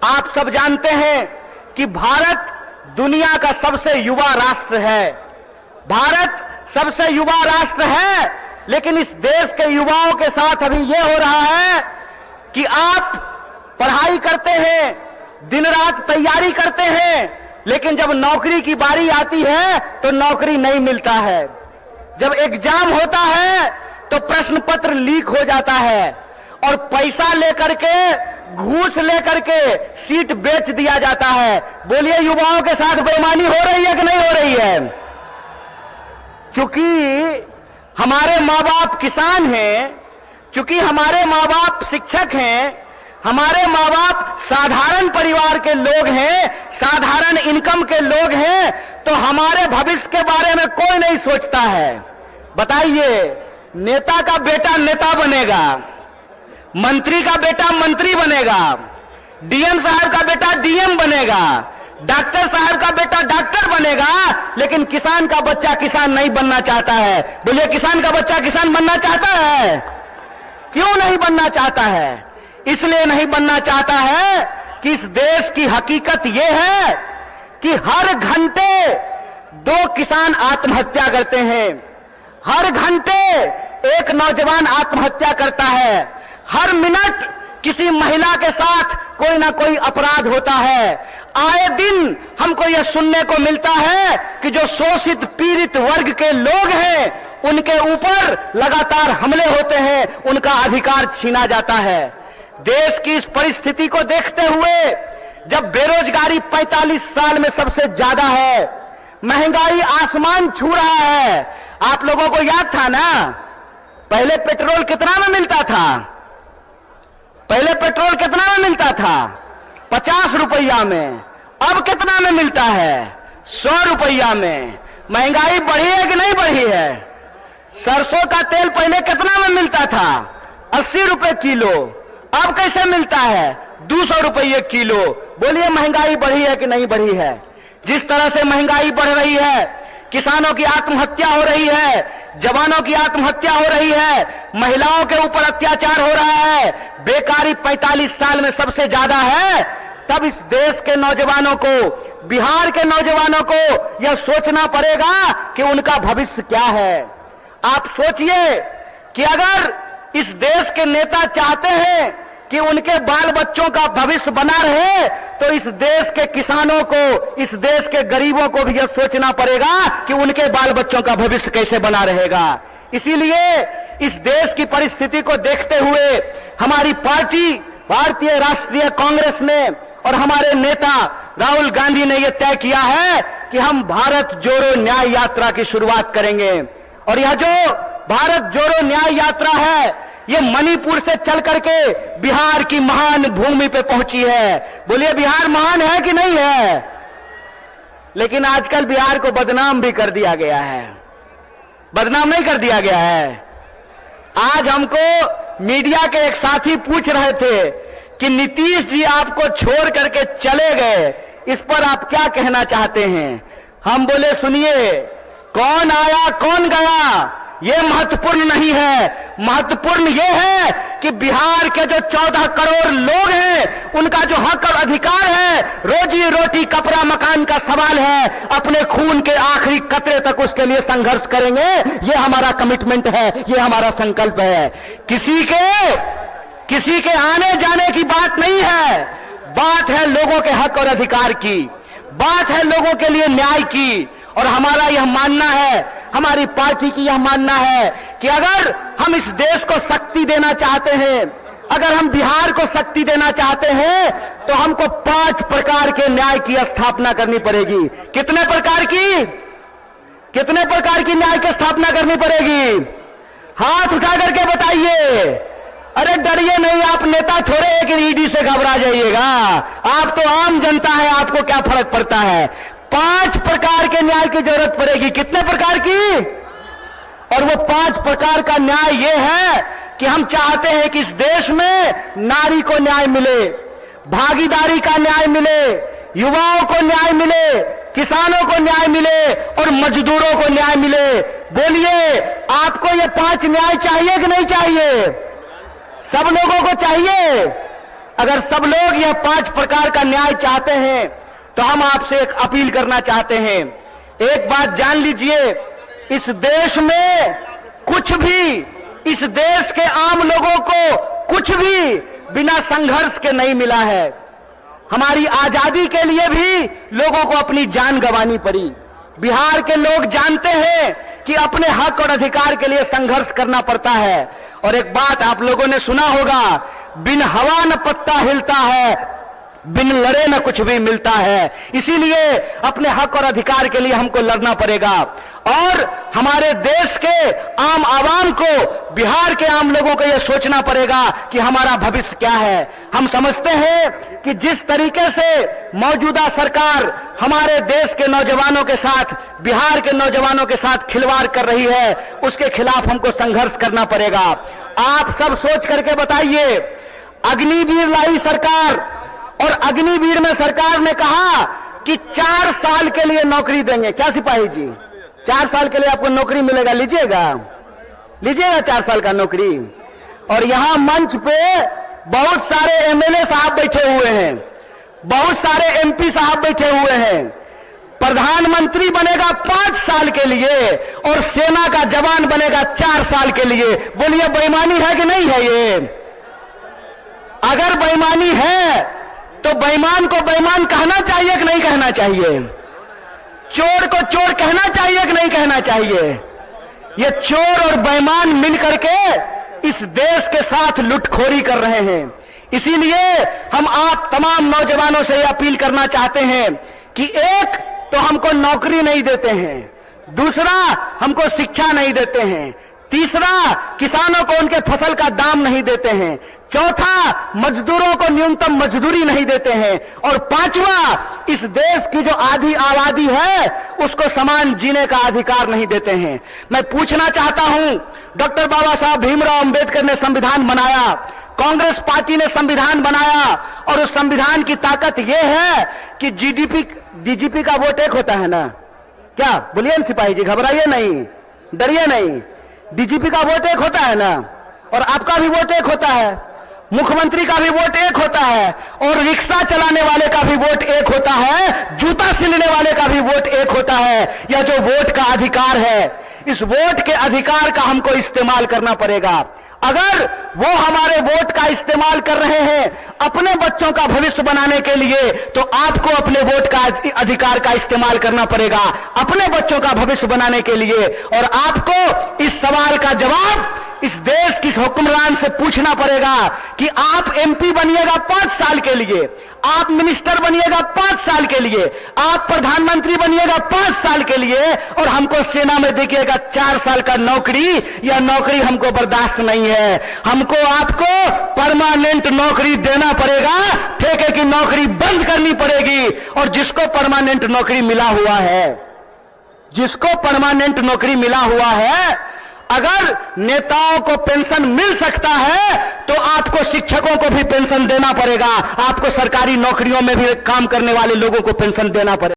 आप सब जानते हैं कि भारत दुनिया का सबसे युवा राष्ट्र है। भारत सबसे युवा राष्ट्र है, लेकिन इस देश के युवाओं के साथ अभी यह हो रहा है कि आप पढ़ाई करते हैं, दिन रात तैयारी करते हैं, लेकिन जब नौकरी की बारी आती है तो नौकरी नहीं मिलता है। जब एग्जाम होता है तो प्रश्न पत्र लीक हो जाता है और पैसा लेकर के, घूस लेकर के सीट बेच दिया जाता है। बोलिए, युवाओं के साथ बेईमानी हो रही है कि नहीं हो रही है? चूंकि हमारे माँ बाप किसान हैं, चूंकि हमारे माँ बाप शिक्षक हैं, हमारे माँ बाप साधारण परिवार के लोग हैं, साधारण इनकम के लोग हैं, तो हमारे भविष्य के बारे में कोई नहीं सोचता है। बताइए, नेता का बेटा नेता बनेगा, मंत्री का बेटा मंत्री बनेगा, डीएम साहब का बेटा डीएम बनेगा, डॉक्टर साहब का बेटा डॉक्टर बनेगा, लेकिन किसान का बच्चा किसान नहीं बनना चाहता है। बोलिए, किसान का बच्चा किसान बनना चाहता है? क्यों नहीं बनना चाहता है? इसलिए नहीं बनना चाहता है कि इस देश की हकीकत यह है कि हर घंटे 2 किसान आत्महत्या करते हैं, हर घंटे एक नौजवान आत्महत्या करता है, हर मिनट किसी महिला के साथ कोई ना कोई अपराध होता है। आए दिन हमको यह सुनने को मिलता है कि जो शोषित पीड़ित वर्ग के लोग हैं उनके ऊपर लगातार हमले होते हैं, उनका अधिकार छीना जाता है। देश की इस परिस्थिति को देखते हुए, जब बेरोजगारी 45 साल में सबसे ज्यादा है, महंगाई आसमान छू रहा है। आप लोगों को याद था ना, पहले पेट्रोल कितना में मिलता था? पहले पेट्रोल कितना में मिलता था? 50 रुपया में। अब कितना में मिलता है? 100 रुपया में। महंगाई बढ़ी है कि नहीं बढ़ी है? सरसों का तेल पहले कितना में मिलता था? 80 रुपए किलो। अब कैसे मिलता है? 200 रुपये किलो। बोलिए, महंगाई बढ़ी है कि नहीं बढ़ी है? जिस तरह से महंगाई बढ़ रही है, किसानों की आत्महत्या हो रही है, जवानों की आत्महत्या हो रही है, महिलाओं के ऊपर अत्याचार हो रहा है, बेकारी 45 साल में सबसे ज्यादा है, तब इस देश के नौजवानों को, बिहार के नौजवानों को यह सोचना पड़ेगा कि उनका भविष्य क्या है। आप सोचिए कि अगर इस देश के नेता चाहते हैं कि उनके बाल बच्चों का भविष्य बना रहे, तो इस देश के किसानों को, इस देश के गरीबों को भी यह सोचना पड़ेगा कि उनके बाल बच्चों का भविष्य कैसे बना रहेगा। इसीलिए इस देश की परिस्थिति को देखते हुए हमारी पार्टी भारतीय राष्ट्रीय कांग्रेस ने और हमारे नेता राहुल गांधी ने यह तय किया है कि हम भारत जोड़ो न्याय यात्रा की शुरुआत करेंगे। और यह जो भारत जोड़ो न्याय यात्रा है, ये मणिपुर से चल करके बिहार की महान भूमि पे पहुंची है। बोलिए, बिहार महान है कि नहीं है? लेकिन आजकल बिहार को बदनाम भी कर दिया गया है। बदनाम नहीं कर दिया गया है? आज हमको मीडिया के एक साथी पूछ रहे थे कि नीतीश जी आपको छोड़ करके चले गए, इस पर आप क्या कहना चाहते हैं? हम बोले, सुनिए, कौन आया कौन गया ये महत्वपूर्ण नहीं है। महत्वपूर्ण ये है कि बिहार के जो 14 करोड़ लोग हैं, उनका जो हक और अधिकार है, रोजी रोटी कपड़ा मकान का सवाल है, अपने खून के आखिरी कतरे तक उसके लिए संघर्ष करेंगे। ये हमारा कमिटमेंट है, ये हमारा संकल्प है। किसी के आने जाने की बात नहीं है, बात है लोगों के हक और अधिकार की, बात है लोगों के लिए न्याय की। और हमारा यह मानना है, हमारी पार्टी की यह मानना है कि अगर हम इस देश को शक्ति देना चाहते हैं, अगर हम बिहार को शक्ति देना चाहते हैं, तो हमको 5 प्रकार के न्याय की स्थापना करनी पड़ेगी। कितने प्रकार की? कितने प्रकार की न्याय की स्थापना करनी पड़ेगी? हाथ उठा करके बताइए। अरे डरिए नहीं, आप नेता छोड़े कि ईडी से घबरा जाइएगा। आप तो आम जनता है, आपको क्या फर्क पड़ता है? 5 प्रकार के न्याय की जरूरत पड़ेगी। कितने प्रकार की? और वो 5 प्रकार का न्याय ये है कि हम चाहते हैं कि इस देश में नारी को न्याय मिले, भागीदारी का न्याय मिले, युवाओं को न्याय मिले, किसानों को न्याय मिले और मजदूरों को न्याय मिले। बोलिए, आपको ये 5 न्याय चाहिए कि नहीं चाहिए? सब लोगों को चाहिए। अगर सब लोग यह 5 प्रकार का न्याय चाहते हैं तो हम आपसे एक अपील करना चाहते हैं। एक बात जान लीजिए, इस देश में कुछ भी, इस देश के आम लोगों को कुछ भी बिना संघर्ष के नहीं मिला है। हमारी आजादी के लिए भी लोगों को अपनी जान गंवानी पड़ी। बिहार के लोग जानते हैं कि अपने हक और अधिकार के लिए संघर्ष करना पड़ता है। और एक बात आप लोगों ने सुना होगा, बिन हवा न पत्ता हिलता है, बिन लड़े न कुछ भी मिलता है। इसीलिए अपने हक और अधिकार के लिए हमको लड़ना पड़ेगा और हमारे देश के आम आवाम को, बिहार के आम लोगों को यह सोचना पड़ेगा कि हमारा भविष्य क्या है। हम समझते हैं कि जिस तरीके से मौजूदा सरकार हमारे देश के नौजवानों के साथ, बिहार के नौजवानों के साथ खिलवाड़ कर रही है, उसके खिलाफ हमको संघर्ष करना पड़ेगा। आप सब सोच करके बताइए, अग्निवीर लाई सरकार और अग्निवीर में सरकार ने कहा कि 4 साल के लिए नौकरी देंगे। क्या सिपाही जी, 4 साल के लिए आपको नौकरी मिलेगा, लीजिएगा 4 साल का नौकरी। और यहां मंच पे बहुत सारे एमएलए साहब बैठे हुए हैं, बहुत सारे एमपी साहब बैठे हुए हैं। प्रधानमंत्री बनेगा 5 साल के लिए और सेना का जवान बनेगा 4 साल के लिए। बोलिए बेईमानी है कि नहीं है? ये अगर बेईमानी है तो बेईमान को बेईमान कहना चाहिए कि नहीं कहना चाहिए? चोर को चोर कहना चाहिए कि नहीं कहना चाहिए? ये चोर और बेईमान मिलकर के इस देश के साथ लुटखोरी कर रहे हैं। इसीलिए हम आप तमाम नौजवानों से अपील करना चाहते हैं कि एक तो हमको नौकरी नहीं देते हैं, दूसरा हमको शिक्षा नहीं देते हैं, तीसरा किसानों को उनके फसल का दाम नहीं देते हैं, चौथा मजदूरों को न्यूनतम मजदूरी नहीं देते हैं, और पांचवा इस देश की जो आधी आबादी है उसको समान जीने का अधिकार नहीं देते हैं। मैं पूछना चाहता हूं, डॉक्टर बाबा साहब भीमराव अंबेडकर ने संविधान बनाया, कांग्रेस पार्टी ने संविधान बनाया, और उस संविधान की ताकत यह है कि डीजीपी का वोट एक होता है ना? क्या बोलिए न सिपाही जी, घबराइए नहीं, डरिए नहीं। डीजीपी का वोट एक होता है ना, और आपका भी वोट एक होता है, मुख्यमंत्री का भी वोट एक होता है, और रिक्शा चलाने वाले का भी वोट एक होता है, जूता सिलने वाले का भी वोट एक होता है। यह जो वोट का अधिकार है, इस वोट के अधिकार का हमको इस्तेमाल करना पड़ेगा। अगर वो हमारे वोट का इस्तेमाल कर रहे हैं अपने बच्चों का भविष्य बनाने के लिए, तो आपको अपने वोट का अधिकार का इस्तेमाल करना पड़ेगा अपने बच्चों का भविष्य बनाने के लिए। और आपको इस सवाल का जवाब इस देश की हुक्मरान से पूछना पड़ेगा कि आप एमपी बनिएगा 5 साल के लिए, आप मिनिस्टर बनिएगा 5 साल के लिए, आप प्रधानमंत्री बनिएगा 5 साल के लिए, और हमको सेना में देखिएगा 4 साल का नौकरी। यह नौकरी हमको बर्दाश्त नहीं है। हमको आपको परमानेंट नौकरी देना पड़ेगा, ठेके की नौकरी बंद करनी पड़ेगी। और जिसको परमानेंट नौकरी मिला हुआ है, जिसको परमानेंट नौकरी मिला हुआ है, अगर नेताओं को पेंशन मिल सकता है तो आपको शिक्षकों को भी पेंशन देना पड़ेगा, आपको सरकारी नौकरियों में भी काम करने वाले लोगों को पेंशन देना पड़ेगा।